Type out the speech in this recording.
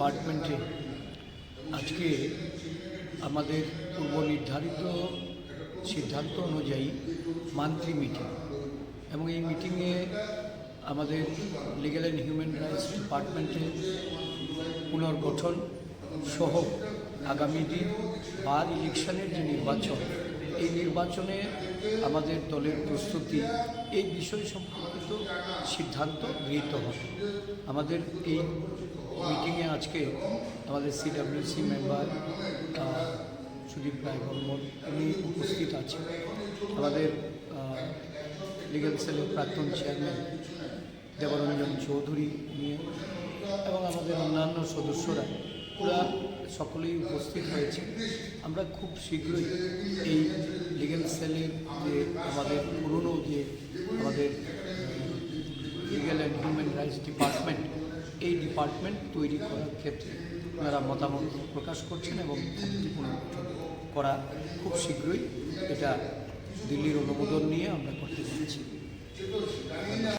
ডিপার্টমেন্টে আজকে আমাদের পূর্ব নির্ধারিত সিদ্ধান্ত অনুযায়ী মান্থলি মিটিং এবং এই মিটিংয়ে আমাদের লিগ্যাল অ্যান্ড হিউম্যান রাইটস ডিপার্টমেন্টের পুনর্গঠন সহ আগামী দিন বার ইলেকশনের যে নির্বাচন, এই নির্বাচনে আমাদের দলের প্রস্তুতি এই বিষয় সম্পর্কিত সিদ্ধান্ত গৃহীত হবে। আমাদের এই মিটিংয়ে আজকে আমাদের সিডব্লিউসি মেম্বার সুদীপ রায় বর্মন উনি উপস্থিত আছেন, আমাদের লিগ্যাল সেলের প্রাক্তন চেয়ারম্যান দেবরঞ্জন চৌধুরী নিয়ে এবং আমাদের অন্যান্য সদস্যরা ওরা সকলেই উপস্থিত হয়েছে। আমরা খুব শীঘ্রই এই লিগ্যাল সেলের যে আমাদের পুরনো যে আমাদের legal and human rights department, এই ডিপার্টমেন্ট তৈরি করার ক্ষেত্রে ওনারা মতামত প্রকাশ করছেন এবং পুনর্গঠন করা খুব শীঘ্রই এটা দিল্লির অনুমোদন নিয়ে আমরা করতে যাচ্ছি।